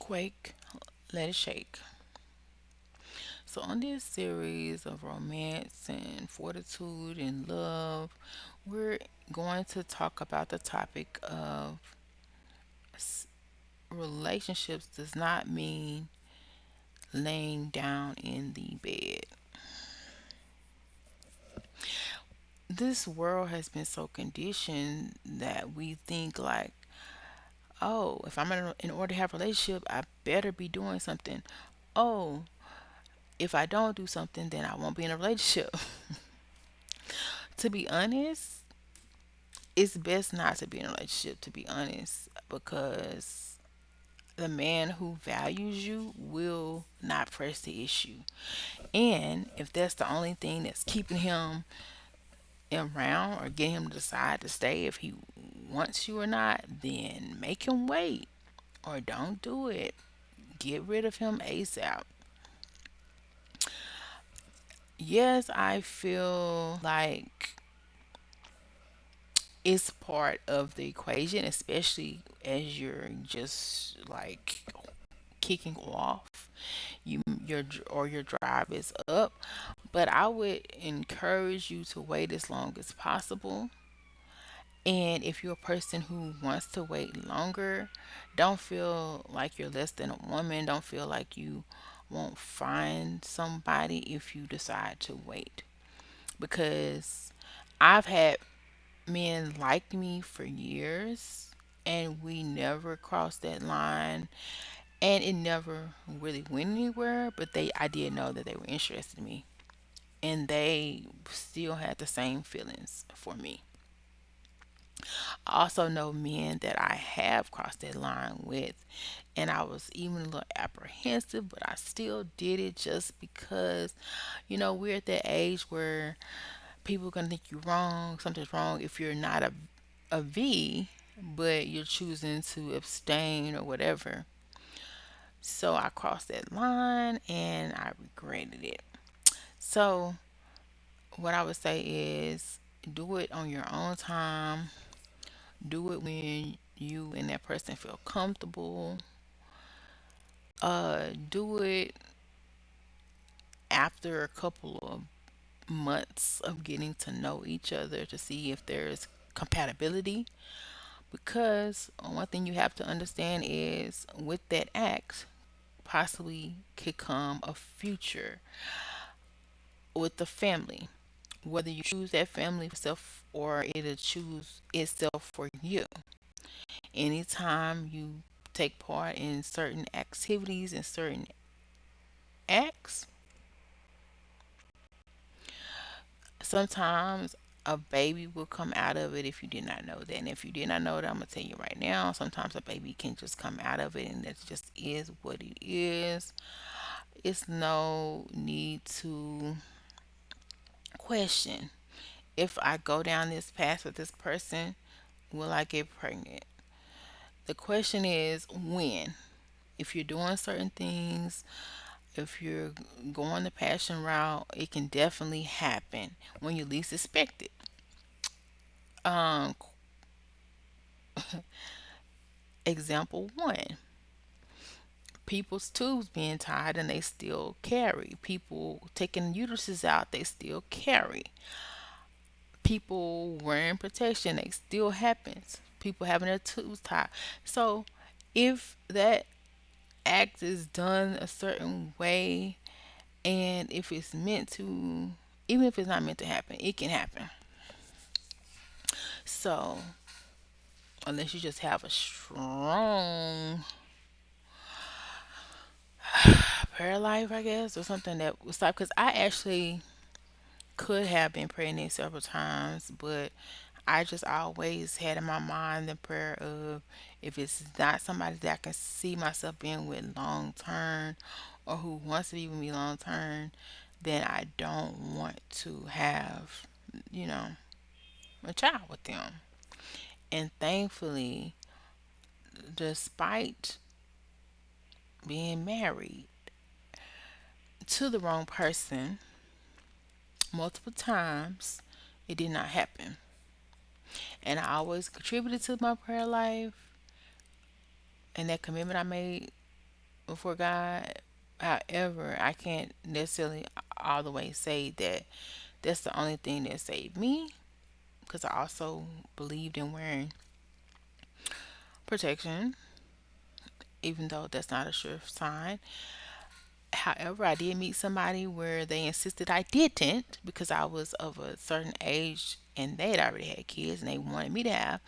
Quake, let it shake. So, on this series of romance and fortitude and love, we're going to talk about the topic of s- relationships does not mean laying down in the bed. This world has been so conditioned that we think like, oh, if in order to have a relationship, I better be doing something. Oh, if I don't do something, then I won't be in a relationship. To be honest, it's best not to be in a relationship, to be honest, because the man who values you will not press the issue. And if that's the only thing that's keeping him around or getting him to decide to stay if he wants you or not, then make him wait or don't do it. Get rid of him ASAP. Yes, I feel like it's part of the equation, especially as you're just like kicking off. Your drive is up, but I would encourage you to wait as long as possible. And if you're a person who wants to wait longer, don't feel like you're less than a woman. Don't feel like you won't find somebody if you decide to wait. Because I've had men like me for years and we never crossed that line and it never really went anywhere, but they I did know that they were interested in me and they still had the same feelings for me. I also know men that I have crossed that line with, and I was even a little apprehensive, but I still did it just because, we're at that age where people are gonna think you're wrong, something's wrong if you're not a V, but you're choosing to abstain or whatever. So I crossed that line and I regretted it. So what I would say is do it on your own time. Do it when you and that person feel comfortable. Do it after a couple of months of getting to know each other to see if there's compatibility. Because one thing you have to understand is with that act, possibly could come a future with the family. Whether you choose that family for yourself or it'll choose itself for you. Anytime you take part in certain activities and certain acts, sometimes a baby will come out of it if you did not know that. And if you did not know that, I'm gonna tell you right now, sometimes a baby can just come out of it and that just is what it is. It's no need to question if I go down this path with this person, will I get pregnant? The question is when. If you're doing certain things, if you're going the passion route, it can definitely happen when you least expect it. Um, Example one, people's tubes being tied and they still carry. People taking uteruses out, they still carry. People wearing protection, it still happens. People having their tubes tied. So if that act is done a certain way and if it's meant to, even if it's not meant to happen, it can happen. So unless you just have a strong prayer life, I guess, or something that would stop. Because I actually could have been pregnant several times, but I just always had in my mind the prayer of if it's not somebody that I can see myself being with long term or who wants to be with me long term, then I don't want to have, you know, a child with them. And thankfully, despite being married to the wrong person multiple times, it did not happen. And I always contributed to my prayer life and that commitment I made. before God. However, I can't necessarily all the way say that that's the only thing that saved me because I also believed in wearing protection, even though that's not a sure sign. However, I did meet somebody where they insisted I didn't because I was of a certain age and they had already had kids and they wanted me to have.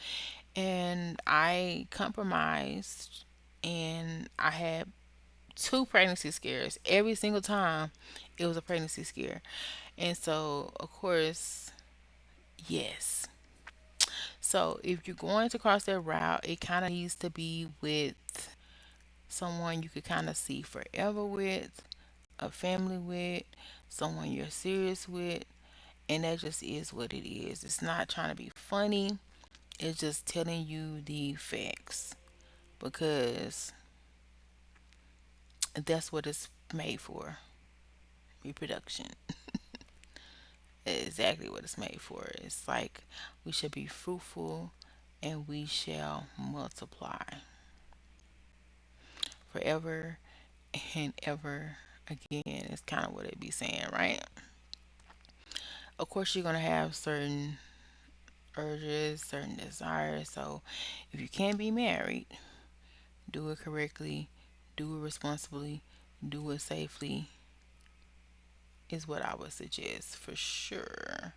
And I compromised and I had two pregnancy scares. Every single time it was a pregnancy scare. And so, of course, yes. So, if you're going to cross that route, it kind of needs to be with someone you could kind of see forever with, a family with, someone you're serious with, and that just is what it is. It's not trying to be funny, it's just telling you the facts because that's what it's made for, reproduction. Exactly what it's made for. It's like we should be fruitful and we shall multiply forever and ever again. It's kind of what it be saying, right? Of course, you're going to have certain urges, certain desires. So if you can't be married, do it correctly, do it responsibly, do it safely, is what I would suggest for sure.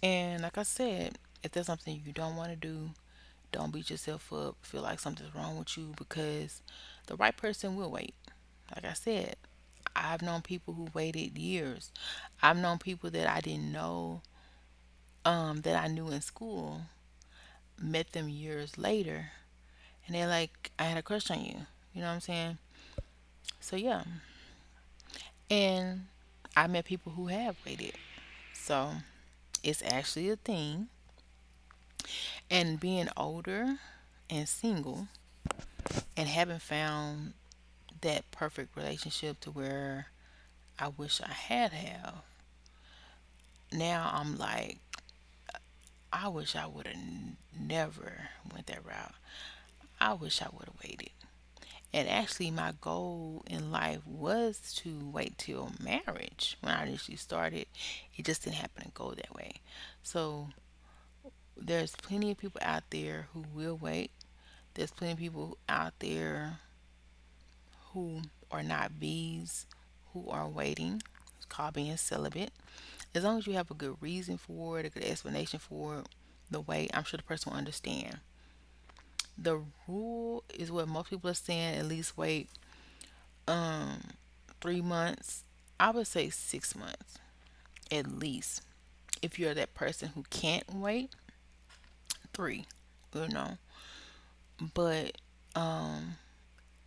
And like I said, if there's something you don't want to do, don't beat yourself up, feel like something's wrong with you because the right person will wait. Like I said, I've known people who waited years. I've known people that I didn't know, that I knew in school, met them years later, and they're like, I had a crush on you. You know what I'm saying? So yeah. And I met people who have waited. So it's actually a thing. And being older and single and haven't found that perfect relationship to where I wish I had have. Now I'm like, I wish I would have never went that route. I wish I would have waited. And actually, my goal in life was to wait till marriage when I initially started. It just didn't happen to go that way. So there's plenty of people out there who will wait. There's plenty of people out there who are not bees, who are waiting. It's called being celibate. As long as you have a good reason for it, a good explanation for it, the wait, I'm sure the person will understand. The rule is what most people are saying, at least wait um 3 months. I would say 6 months at least. If you're that person who can't wait, three, you know. But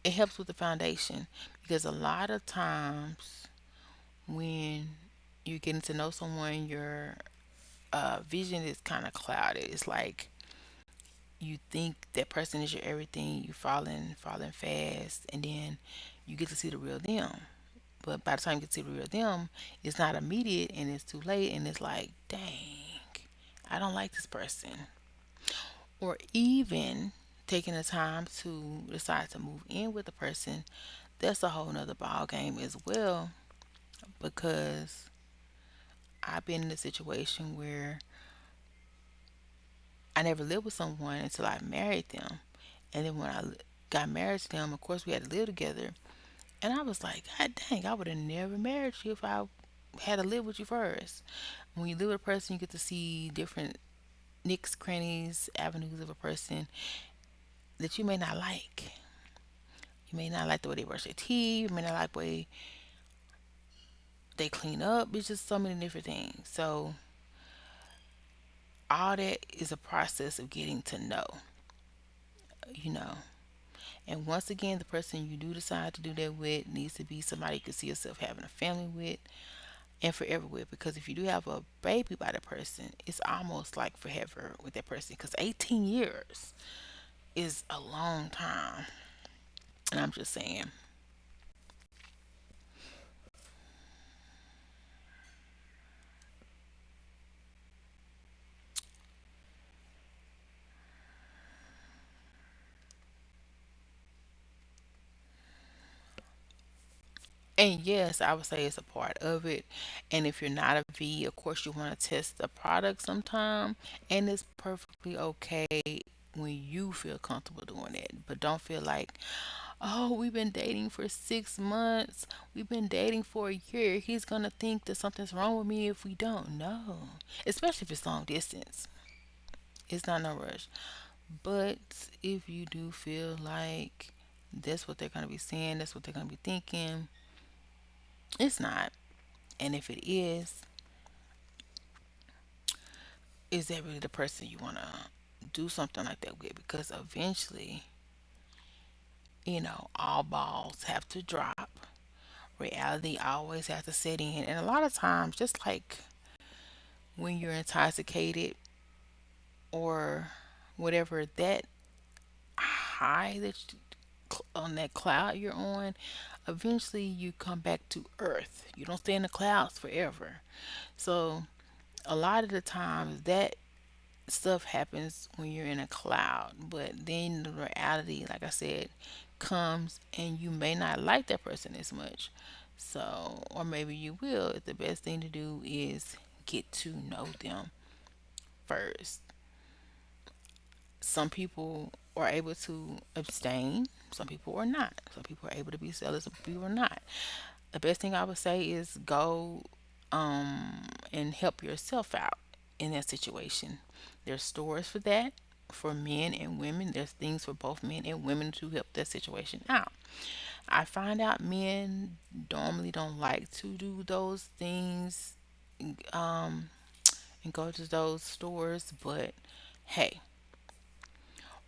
it helps with the foundation because a lot of times when you're getting to know someone, your vision is kind of clouded. It's like you think that person is your everything. You falling fast, and then you get to see the real them. But by the time you get to see the real them, it's not immediate, and it's too late, and it's like, dang, I don't like this person. Or even taking the time to decide to move in with the person, that's a whole nother ball game as well because I've been in a situation where I never lived with someone until I married them. And then when I got married to them, of course, we had to live together. And I was like, God dang, I would have never married you if I had to live with you first. When you live with a person, you get to see different nicks, crannies, avenues of a person that you may not like. You may not like the way they brush their teeth. You may not like the way they clean up. It's just so many different things. So all that is a process of getting to know, you know. And once again, the person you do decide to do that with needs to be somebody you can see yourself having a family with and forever with. Because if you do have a baby by the person, it's almost like forever with that person. Because 18 years is a long time. And I'm just saying. And yes, I would say it's a part of it. And if you're not a V, of course, you want to test the product sometime. And it's perfectly okay when you feel comfortable doing it. But don't feel like, oh, we've been dating for 6 months. We've been dating for a year. He's going to think that something's wrong with me if we don't. No. Especially if it's long distance. It's not no rush. But if you do feel like that's what they're going to be saying, that's what they're going to be thinking, it's not. And if it is that really the person you want to do something like that with? Because eventually, all balls have to drop. Reality always has to set in. And a lot of times, just like when you're intoxicated or whatever, that high on that cloud you're on, eventually you come back to earth. You don't stay in the clouds forever. So, a lot of the times, that stuff happens when you're in a cloud, but then the reality, like I said, comes and you may not like that person as much. So, or maybe you will. The best thing to do is get to know them first. Some people are able to abstain, some people are not. Some people are able to be zealous, some people are not. The best thing I would say is go and help yourself out in that situation. There's stores for that for men and women. There's things for both men and women to help that situation out. I find out men normally don't like to do those things um, and go to those stores, but hey,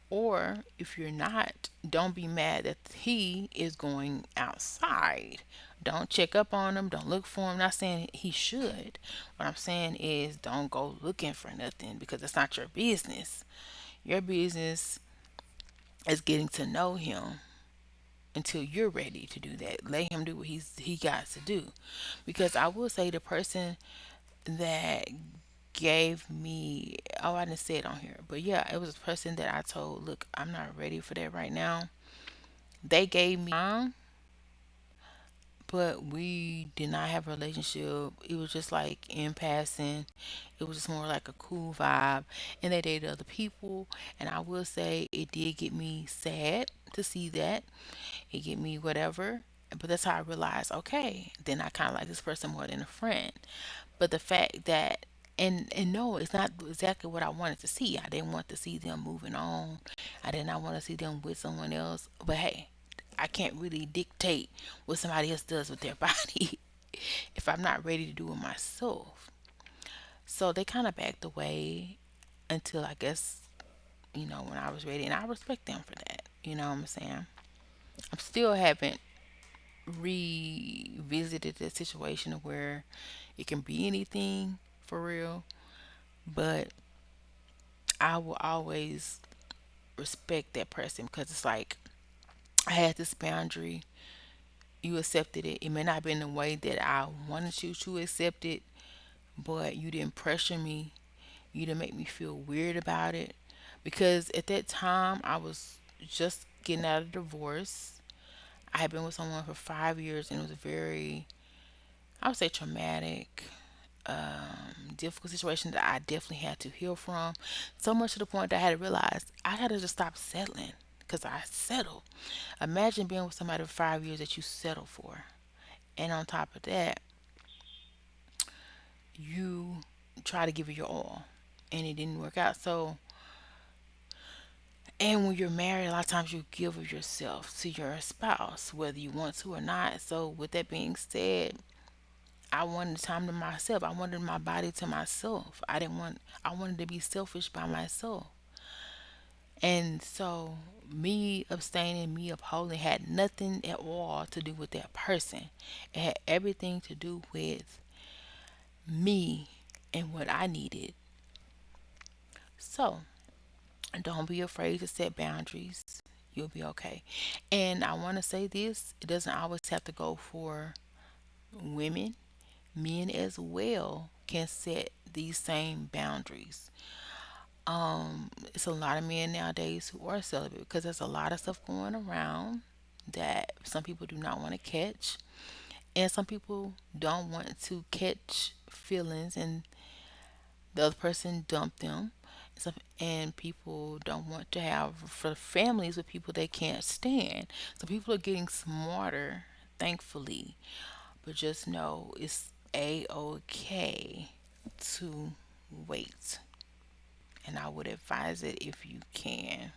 or if you're not, don't be mad that he is going outside. Don't check up on him. Don't look for him. Not saying he should. What I'm saying is don't go looking for nothing because it's not your business. Your business is getting to know him until you're ready to do that. Let him do what he got to do. Because I will say the person that gave me, oh, I didn't say it on here, but yeah, it was a person that I told, look, I'm not ready for that right now. They gave me time, but we did not have a relationship. It was just like in passing. It was just more like a cool vibe. And they dated other people. And I will say it did get me sad to see that. It get me whatever. But that's how I realized, okay, then I kind of like this person more than a friend. But the fact that, and no, it's not exactly what I wanted to see. I didn't want to see them moving on. I did not want to see them with someone else. But hey, I can't really dictate what somebody else does with their body if I'm not ready to do it myself. So they kind of backed away until I guess, when I was ready. And I respect them for that. You know what I'm saying? I still haven't revisited the situation of where it can be anything for real, but I will always respect that person because it's like I had this boundary. You accepted it. It may not have been the way that I wanted you to accept it, but you didn't pressure me. You didn't make me feel weird about it. Because at that time, I was just getting out of divorce. I had been with someone for 5 years and it was very, I would say, traumatic, difficult situation that I definitely had to heal from. So much to the point that I had to realize I had to just stop settling because I settled. Imagine being with somebody for 5 years that you settle for. And on top of that, you try to give it your all and it didn't work out. So, and when you're married, a lot of times you give of yourself to your spouse, whether you want to or not. So, with that being said, I wanted time to myself. I wanted my body to myself. I wanted to be selfish by myself. And so, me abstaining, me upholding had nothing at all to do with that person. It had everything to do with me and what I needed. So, don't be afraid to set boundaries. You'll be okay. And I want to say this, it doesn't always have to go for women. Men as well can set these same boundaries. It's a lot of men nowadays who are celibate because there's a lot of stuff going around that some people do not want to catch. And some people don't want to catch feelings and the other person dumped them. And people don't want to have for families with people they can't stand. So people are getting smarter, thankfully. But just know it's a okay to wait. And I would advise it if you can.